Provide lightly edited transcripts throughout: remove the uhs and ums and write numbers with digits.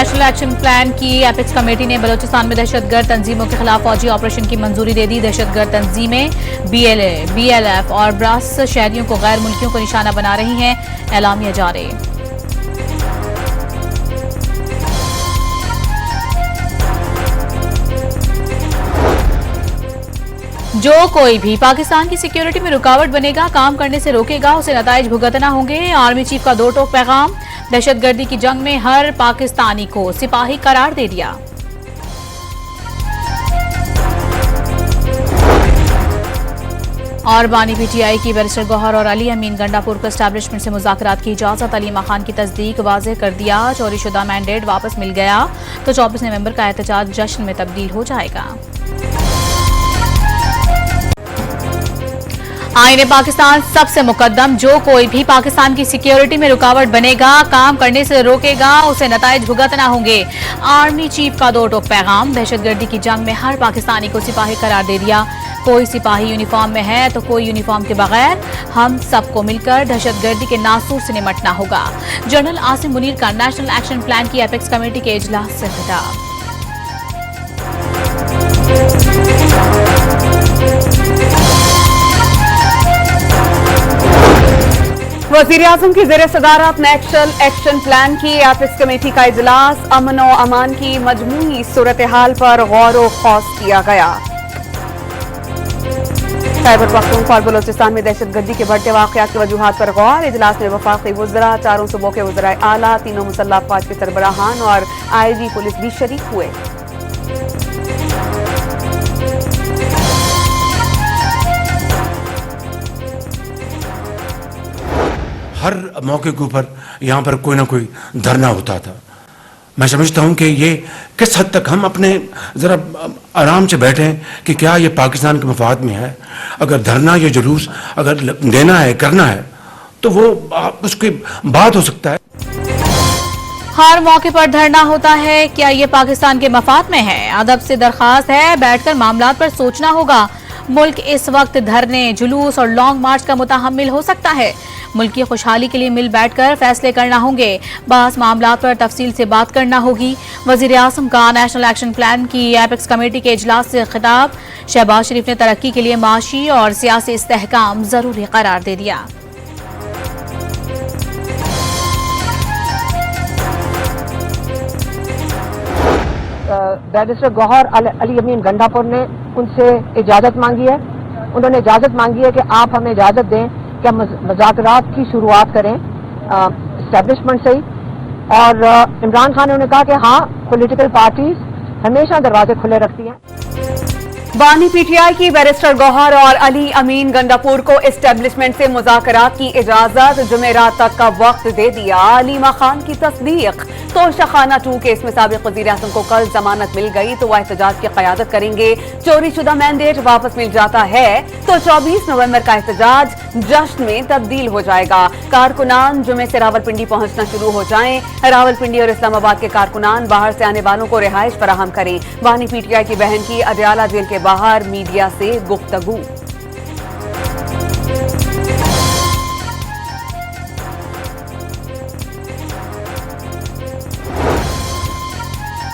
National action plan की apex committee ने बलोचिस्तान में दहशतगर्द तंजीमों के खिलाफ फौजी ऑपरेशन की मंजूरी दे दी। दहशतगर्द तंजीमें BLF और ब्रास शहरियों को गैर मुल्कियों को निशाना बना रही हैं। एलामिया जारी। जो कोई भी पाकिस्तान की सिक्योरिटी में रुकावट बनेगा, काम करने से रोकेगा, उसे नताइज भुगतना होंगे। आर्मी चीफ का दो टोक पैगाम। दहशतगर्दी की जंग में हर पाकिस्तानी को सिपाही करार दे दिया। और बानी PTI की बैरिस्टर गौहर और अली अमीन गंडापुर को एस्टैब्लिशमेंट से मुज़ाकरात की इजाजत। अलीमा खान की तस्दीक वाज़ेह कर दिया। चोरीशुदा मैंडेट वापस मिल गया तो 24 नवंबर का एहतजाज जश्न में तब्दील हो जाएगा। आईने पाकिस्तान सबसे मुकद्दम। जो कोई भी पाकिस्तान की सिक्योरिटी में रुकावट बनेगा, काम करने से रोकेगा, उसे नताइज भुगतना होंगे। आर्मी चीफ का दो टोक पैगाम। दहशतगर्दी की जंग में हर पाकिस्तानी को सिपाही करार दे दिया। कोई सिपाही यूनिफॉर्म में है तो कोई यूनिफॉर्म के बगैर। हम सबको मिलकर दहशतगर्दी के नासूर से निमटना होगा। जनरल आसिम मुनीर का नेशनल एक्शन प्लान की एपेक्स कमेटी के इजलास से खिताब। वज़ीर-ए-आज़म की ज़ेर सदारत नेशनल एक्शन प्लान की एपेक्स कमेटी का इजलास। अमन और अमान की मजमूई सूरत हाल पर गौर व खौस किया गया। खैबर पख्तूनख्वा और बलोचिस्तान में दहशतगर्दी के बढ़ते वाक़यात की वजूहात पर गौर। इजलास में वफाकी वज़रा, चारों सूबों के वज़राए आला, तीनों मुसल्लह अफ़वाज के सरबराहान और IG पुलिस भी शरीक हुए। हर मौके के ऊपर यहाँ पर कोई ना कोई धरना होता था। मैं समझता हूँ कि ये किस हद तक हम अपने ज़रा आराम से बैठें कि क्या ये पाकिस्तान के मफाद में है। अगर धरना या जुलूस अगर देना है, करना है, तो वो उसकी बात हो सकता है। हर मौके पर धरना होता है, क्या ये पाकिस्तान के मफाद में है? अदब से दरखास्त है, बैठकर मामलात पर सोचना होगा। मुल्क इस वक्त धरने, जुलूस और लॉन्ग मार्च का मुतहम्मिल हो सकता है। मुल्क की खुशहाली के लिए मिल बैठकर फैसले करना होंगे। बास मामलात पर तफसील से बात करना होगी। वज़ीर-ए-आज़म का नेशनल एक्शन प्लान की एपेक्स कमेटी के इजलास से खिताब। शहबाज शरीफ ने तरक्की के लिए माशी और सियासी इस्तेहकाम जरूरी करार दे दिया। बैरिस्टर गौहर अली अमीन गंडापुर ने उनसे इजाजत मांगी है। उन्होंने इजाजत मांगी है कि आप हमें इजाजत दें कि हम मुज़ाकरात की शुरुआत करें एस्टेब्लिशमेंट से ही। और इमरान खान ने कहा कि हाँ, पॉलिटिकल पार्टीज हमेशा दरवाजे खुले रखती हैं। बानी PTI की बैरिस्टर गौहर और अली अमीन गंडापुर को एस्टेब्लिशमेंट से मुज़ाकरात की इजाजत। जुमेरात तक का वक्त दे दिया। अलीमा खान की तस्दीक। तोशाखाना 2 केस में साबिक वज़ीर-ए-आज़म को कल जमानत मिल गई तो वह एहतजाज की क़यादत करेंगे। चोरीशुदा मैंडेट वापस मिल जाता है तो 24 नवंबर का एहतजाज जश्न में तब्दील हो जाएगा। कारकुनान जुमे से रावलपिंडी पहुंचना शुरू हो जाएं। रावलपिंडी और इस्लामाबाद के कारकुनान बाहर से आने वालों को रिहाइश फराहम करें। बानी PTI की बहन की अडयाला जेल के बाहर मीडिया से गुफ्तगू।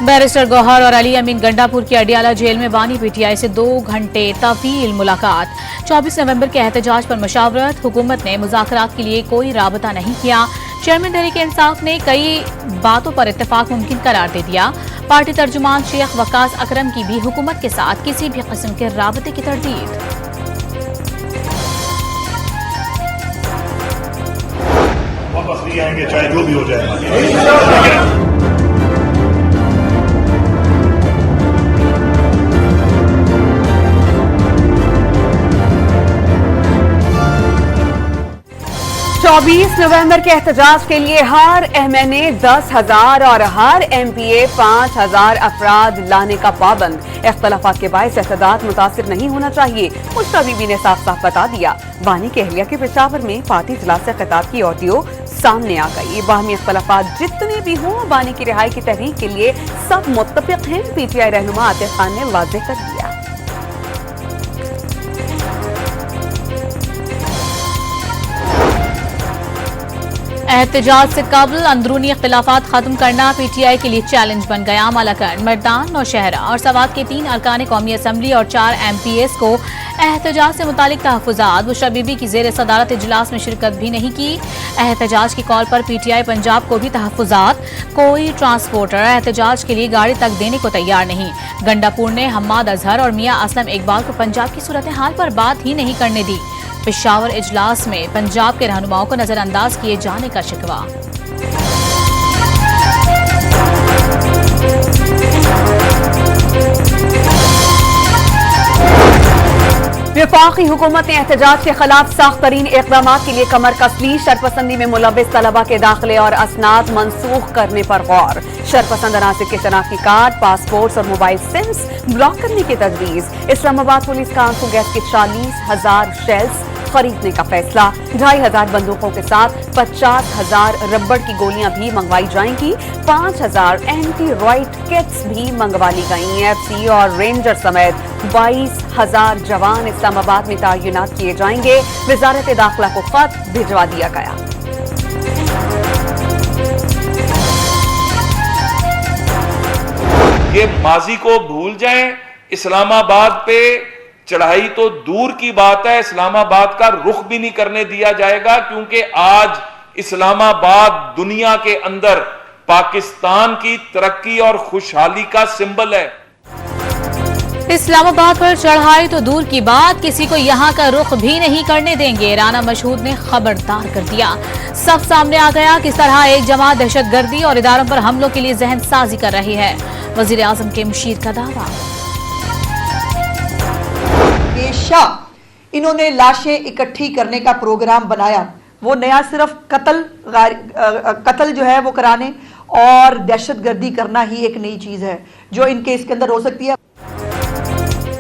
बैरिस्टर गौहर और अली अमीन गंडापुर की अडियाला जेल में बानी PTI से 2 घंटे तवील मुलाकात। 24 नवंबर के एहतजाज पर मशावरत। हुकूमत ने मुज़ाकरात के लिए कोई राबता नहीं किया। चेयरमैन तहरीक इंसाफ ने कई बातों पर इत्तेफाक मुमकिन करार दे दिया। पार्टी तर्जुमान शेख वकास अकरम की भी हुकूमत के साथ किसी भी किस्म के राबते की तरदीद। वापस नहीं आएंगे चाहे जो भी हो जाए। 24 नवंबर के एहतजाज के लिए हर MNA 10,000 और हर MPA 5,000 अफराद लाने का पाबंद। इख्तलाफात के बायस एहतजाज मुतासिर नहीं होना चाहिए, मुश्ता बीबी ने साफ साफ बता दिया। बानी के अहलिया के पेशावर में पार्टी इजलास से खिताब की ऑडियो सामने आ गई। बाहमी इख्तलाफात जितने भी हों, बानी की रिहाई की तहरीक के लिए सब मुत्तफिक हैं। PTI रहनुमा आतिफ खान ने वाज़ेह कर दिया। एहतजाज से कबल अंदरूनी इख्तिलाफात खत्म करना पीटीआई के लिए चैलेंज बन गया। मालाकंड, मर्दान, नौशहरा और सवात के 3 अरकान कौमी असम्बली और 4 MPs को एहतजाज से मुतालिक तहफ़्फ़ुज़ात। बुशरा बीबी की ज़ेर सदारत इजलास में शिरकत भी नहीं की। एहतजाज की कॉल पर पीटीआई पंजाब को भी तहफ़्फ़ुज़ात। कोई ट्रांसपोर्टर एहतजाज के लिए गाड़ी तक देने को तैयार नहीं। गंडापुर ने हम्माद अजहर और मियां असलम इकबाल को पंजाब की सूरत हाल पर बात ही नहीं करने दी। पेशावर इजलास में पंजाब के रहनुमाओं को नजरअंदाज किए जाने का शिकवा। वफाकी हुकूमत ने एहतजाज के खिलाफ सख्त तरीन इकदाम के लिए कमर कस ली। शरपसंदी में मुलव्विस तलबा के दाखिले और असनाद मनसूख करने पर गौर। शरपसंद अनासिर के शनाख्ती कार्ड, पासपोर्ट और मोबाइल सिम्स ब्लॉक करने की तजवीज। इस्लामाबाद पुलिस का आंसू गैस के 40,000 शेल्स खरीदने का फैसला। 2,500 बंदूकों के साथ 50,000 रबड़ की गोलियां भी मंगवाई जाएंगी। 5,000 एंटी रॉइट किट्स भी मंगवा ली गई। FC और रेंजर समेत 22,000 जवान इस्लामाबाद में तैनात किए जाएंगे। वजारत दाखिला को खत भिजवा दिया गया। ये माजी को भूल जाएं। इस्लामाबाद पे चढ़ाई तो दूर की बात है, इस्लामाबाद का रुख भी नहीं करने दिया जाएगा, क्योंकि आज इस्लामाबाद दुनिया के अंदर पाकिस्तान की तरक्की और खुशहाली का सिंबल है। इस्लामाबाद पर चढ़ाई तो दूर की बात, किसी को यहां का रुख भी नहीं करने देंगे। राना मशहूद ने खबरदार कर दिया। सब सामने आ गया किस तरह एक जमात दहशतगर्दी और इदारों पर हमलों के लिए जहन साजी कर रही है। वजीर आजम के मुशीर का दावा। इन्होंने लाशें इकट्ठी करने का प्रोग्राम बनाया। वो नया सिर्फ कत्ल जो है वो कराने और दहशतगर्दी करना ही एक नई चीज है जो इनके इसके अंदर हो सकती है।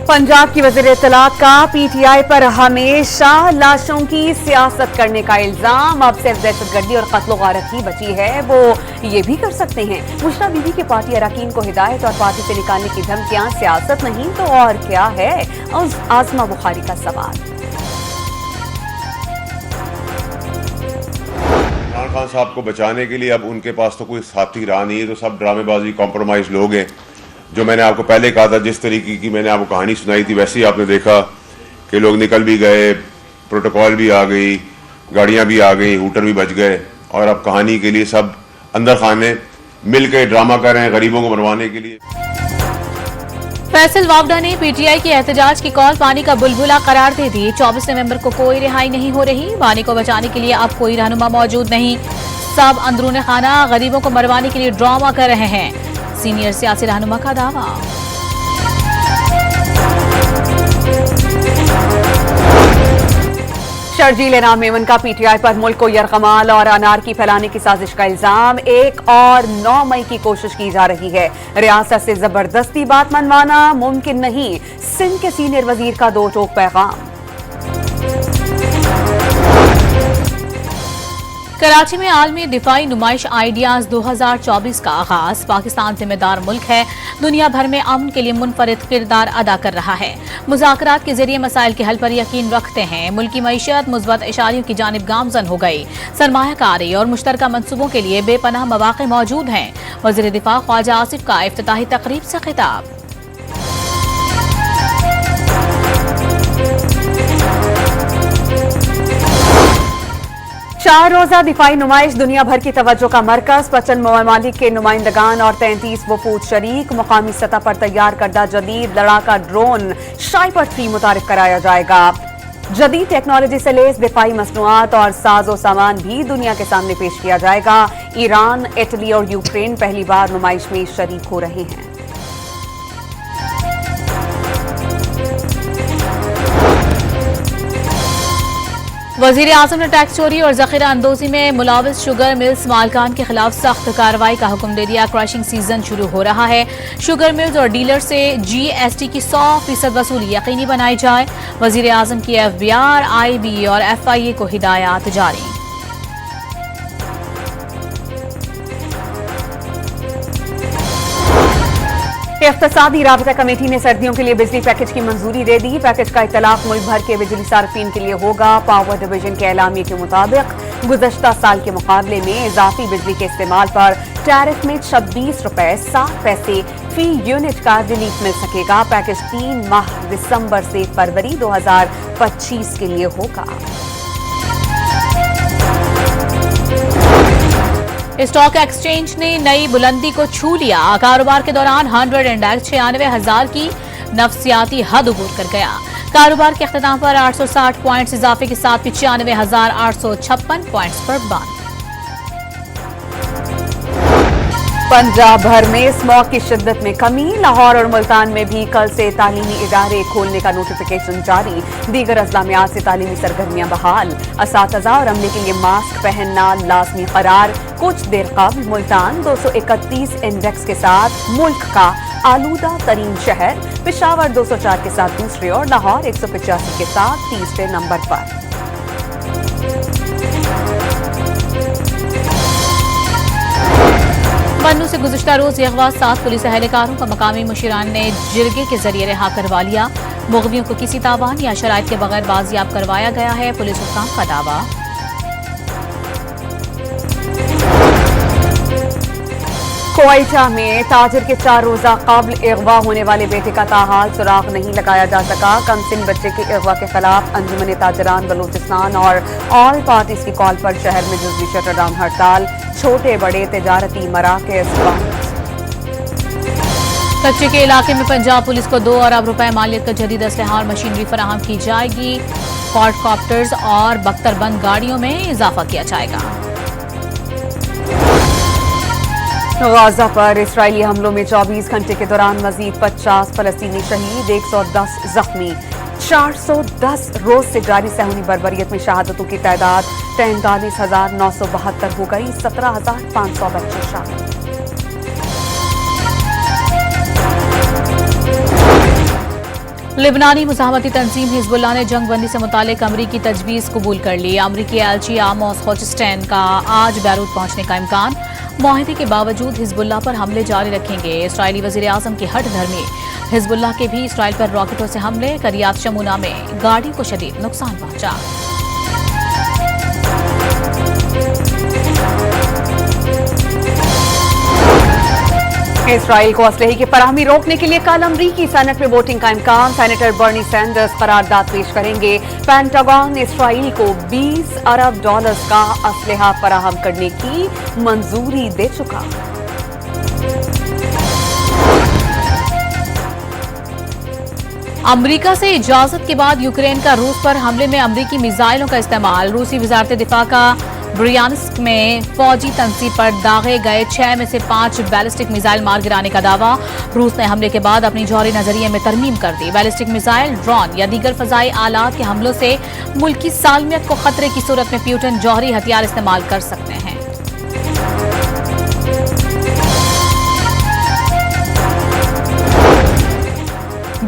पंजाब की वज़ीर इत्तलात का PTI पर हमेशा लाशों की सियासत करने का इल्जाम। अब सिर्फ दहशतगर्दी और कत्ल गारत ही बची है, वो ये भी कर सकते हैं। बुशरा बीबी के पार्टी अरकान को हिदायत और पार्टी से निकालने की धमकियां सियासत नहीं तो और क्या है? आज़मा बुखारी का सवाल। इमरान खान साहब को बचाने के लिए अब उनके पास तो कोई साथी रहा नहीं है, तो सब ड्रामेबाजी कॉम्प्रोमाइज लोग हैं। जो मैंने आपको पहले कहा था, जिस तरीके की मैंने आपको कहानी सुनाई थी, वैसे ही आपने देखा कि लोग निकल भी गए, प्रोटोकॉल भी आ गई, गाड़ियां भी आ गई, हूटर भी बच गए, और अब कहानी के लिए सब अंदर खाने मिल के ड्रामा कर रहे हैं गरीबों को बनवाने के लिए। फैसल वावडा ने PTI की एहतजाज की कॉल पानी का बुलबुला करार दे दी। 24 नवंबर को कोई रिहाई नहीं हो रही। पानी को बचाने के लिए अब कोई रहनुमा मौजूद नहीं। सब अंदरूनी खाना गरीबों को मरवाने के लिए ड्रामा कर रहे हैं। सीनियर सियासी रहनुमा का दावा। शर्जील इनाम मेमन का PTI पर मुल्क को यरगमाल और अनारकी फैलाने की साजिश का इल्जाम। 1 और 9 मई की कोशिश की जा रही है। रियासत से जबरदस्ती बात मनवाना मुमकिन नहीं। सिंध के सीनियर वजीर का 2 टोक पैगाम। कराची में आलमी दिफाई नुमाइश आइडियाज 2024 का आगाज। पाकिस्तान जिम्मेदार मुल्क है, दुनिया भर में अमन के लिए मुनफरिद किरदार अदा कर रहा है। मुज़ाकरात के जरिए मसाइल के हल पर यकीन रखते हैं। मुल्की मईशत मुस्बत इशारियों की जानिब गामजन हो गई। सरमायाकारी और मुश्तरका मंसूबों के लिए बेपनाह मौक़े मौजूद हैं। वज़ीर दिफा ख्वाजा आसिफ का इफ्तिताही तकरीब से खिताब। 4 रोजा दिफाई नुमाइश दुनिया भर की तवज्जो का मरकज। 55 ममालिक के नुमाइंदगान और 33 वफूद शरीक। मुकामी सतह पर तैयार करदा जदीद लड़ाका ड्रोन शाइपर 3 मुतारिफ कराया जाएगा। जदीद टेक्नोलॉजी से लेस दिफाई मसनूआत और साजो सामान भी दुनिया के सामने पेश किया जाएगा। ईरान, इटली और यूक्रेन पहली बार नुमाइश में शरीक हो रहे हैं। वजीर आजम ने टैक्स चोरी और जखीरा अंदोजी में मुलाविस शुगर मिल्स मालकान के खिलाफ सख्त कार्रवाई का हुक्म दे दिया। क्रशिंग सीजन शुरू हो रहा है। शुगर मिल्स और डीलर से GST की 100% वसूली यकीनी बनाई जाए। वजीर आजम की FBR, IB और FIA को हिदायत जारी। इख्तिसादी राबता कमेटी ने सर्दियों के लिए बिजली पैकेज की मंजूरी दे दी। पैकेज का इतलाक मुल्क भर के बिजली सार्फिन के लिए होगा। पावर डिवीजन के एलामिये के मुताबिक गुज़श्ता साल के मुकाबले में इजाफी बिजली के इस्तेमाल पर टैरिफ में 26 रुपए 7 पैसे फी यूनिट का रिलीफ मिल सकेगा। पैकेज 3 माह दिसंबर से फरवरी 2025 के लिए होगा। स्टॉक एक्सचेंज ने नई बुलंदी को छू लिया। कारोबार के दौरान 100 इंडेक्स 96,000 की नफसियाती हद उबूर कर गया। कारोबार के अख्ताम पर 860 पॉइंट्स इजाफे के साथ 95,856 पॉइंट्स पर बंद। पंजाब भर में स्मॉग की शिद्दत में कमी। लाहौर और मुल्तान में भी कल से तालीमी इदारे खोलने का नोटिफिकेशन जारी। दीगर अजला में आज से तालीमी सरगर्मियां बहाल। असातिज़ा और अमले के लिए मास्क पहनना लाजमी करार। कुछ देर कबल मुल्तान 231 इंडेक्स के साथ मुल्क का आलूदा तरीन शहर, पेशावर 204 के साथ दूसरे और लाहौर 185 के साथ तीसरे नंबर पर। मन्नू से गुज़िश्ता रोज अगवा 7 पुलिस एहलकारों का मकामी मुशीरान ने जिरगे के जरिए रिहा करवा लिया। मुग़वियों को किसी तावान या शराइत के बगैर बाजियाब करवाया गया है, पुलिस हुक्काम का दावा। क्वेटा में ताजिर के 4 रोजा कबल अगवा होने वाले बेटे का ताहाल सुराग नहीं लगाया जा सका। कमसिन बच्चे के अगवा के खिलाफ अंजुमन ताजरान बलूचिस्तान और ऑल पार्टीज की कॉल पर शहर में जुज़वी शटरडाउन हड़ताल। छोटे बड़े तिजारती मराकज़ बंद। कच्चे के इलाके में पंजाब पुलिस को 2 अरब रुपए मालियत का जदीद असलहा और मशीनरी फराहम की जाएगी। क्वाडकॉप्टर्स और बख्तरबंद गाड़ियों में इजाफा किया जाएगा। गाजा पर इसराइली हमलों में 24 घंटे के दौरान मजीद 50 फलस्तीनी शहीद, 110 जख्मी। 410 रोज से जारी सहूनी बर्बरियत में शहादतों की तादाद 43,972 हो गई। 17,500 बच्चे शामिल। लिबनानी मुजाहमती तंजीम हिजबुल्लाह ने जंग बंदी से मुतालिक अमरीकी तजवीज़ कबूल कर ली। अमरीकी एलची आमोस होचस्टेन का आज बैरूत पहुंचने का इम्कान। मुआहदे के बावजूद हिजबुल्लाह पर हमले जारी रखेंगे। इसराइली वज़ीर आज़म की हट धर्मी। हिजबुल्लाह के भी इसराइल पर रॉकेटों से हमले। करियात शमूना में गाड़ी को शदीद नुकसान पहुंचा। इसराइल को असलहे की फराहमी रोकने के लिए कल अमरीकी सेनेट में वोटिंग का इम्कान। सेनेटर बर्नी सैंडर्स करारदाद पेश करेंगे। पेंटागन इसराइल को $20 अरब का असलहा फराहम करने की मंजूरी दे चुका। अमरीका से इजाजत के बाद यूक्रेन का रूस पर हमले में अमरीकी मिसाइलों का इस्तेमाल। रूसी वजारत दिफा का ब्रियांस्क में फौजी तंसीब पर दागे गए 6 में से 5 बैलिस्टिक मिसाइल मार गिराने का दावा। रूस ने हमले के बाद अपनी जौहरी नजरिए में तरमीम कर दी। बैलिस्टिक मिसाइल, ड्रोन या दीगर फजाई आलात के हमलों से मुल्क की सालमियत को खतरे की सूरत में प्यूटन जौहरी हथियार इस्तेमाल कर सकते हैं।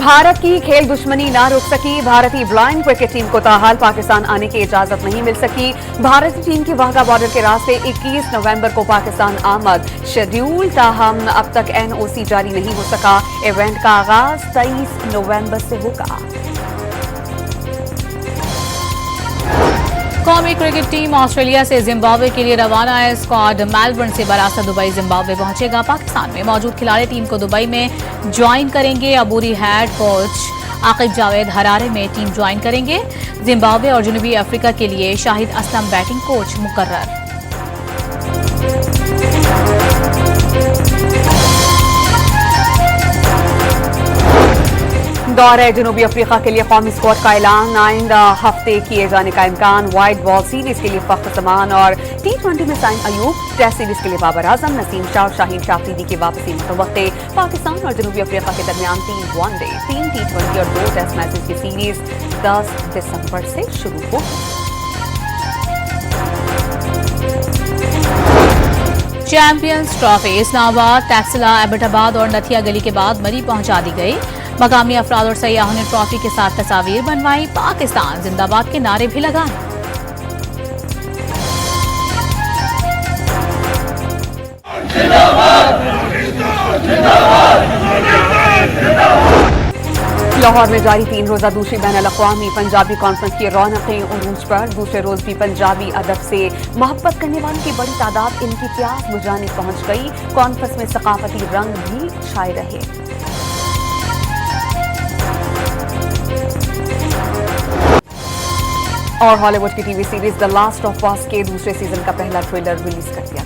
भारत की खेल दुश्मनी ना रुक सकी। भारतीय ब्लाइंड क्रिकेट टीम को ताहाल पाकिस्तान आने की इजाजत नहीं मिल सकी। भारतीय टीम की वाघा बॉर्डर के रास्ते 21 नवंबर को पाकिस्तान आमद शेड्यूल, ताहम अब तक NOC जारी नहीं हो सका। इवेंट का आगाज 23 नवंबर से होगा। कौमी क्रिकेट टीम ऑस्ट्रेलिया से जिम्बाब्वे के लिए रवाना है। स्क्वाड मेलबर्न से बरास्ता दुबई जिम्बाब्वे पहुंचेगा। पाकिस्तान में मौजूद खिलाड़ी टीम को दुबई में ज्वाइन करेंगे। अबूरी head coach Aqib Javed Harare में टीम ज्वाइन करेंगे। जिम्बाब्वे और जनूबी अफ्रीका के लिए शाहिद असलम बैटिंग कोच मुकर्रर। दौरे जनूबी अफ्रीका के लिए कौमी स्क्वाड का ऐलान। आइंदा हफ्ते किए जाने का इम्कान। वाइट बॉल सीरीज के लिए फख्र समान और T20 में साइन अयूब। टेस्ट सीरीज के लिए बाबर आजम, नसीम शाह और शाहीन शाह अफरीदी की वापसी मुतवक्के। पाकिस्तान और जनूबी अफ्रीका के दरमियान 3 वनडे, 3 T20 और 2 टेस्ट मैचेस की सीरीज 10 दिसंबर से शुरू होगी। चैंपियंस ट्रॉफी इस्लामाबाद, टैक्सिला, एबटाबाद और नथिया गली के बाद मरी पहुंचा दी गई। मकामी अफराद और सयाहों ने ट्रॉफी के साथ तस्वीर बनवाई। पाकिस्तान जिंदाबाद के नारे भी लगाए। जिंदाबाद, जिंदाबाद, जिंदाबाद। लाहौर में जारी 3 रोजा दूसरी बैनुल-अक़वामी पंजाबी कॉन्फ्रेंस की रौनकें उरूज पर। दूसरे रोज भी पंजाबी अदब से मोहब्बत करने वालों की बड़ी तादाद इनकी प्यास बुझाने पहुंच गई। कॉन्फ्रेंस में सकाफती रंग भी छाए रहे। और हॉलीवुड की TV series the last of us के दूसरे सीजन का पहला ट्रेलर रिलीज कर दिया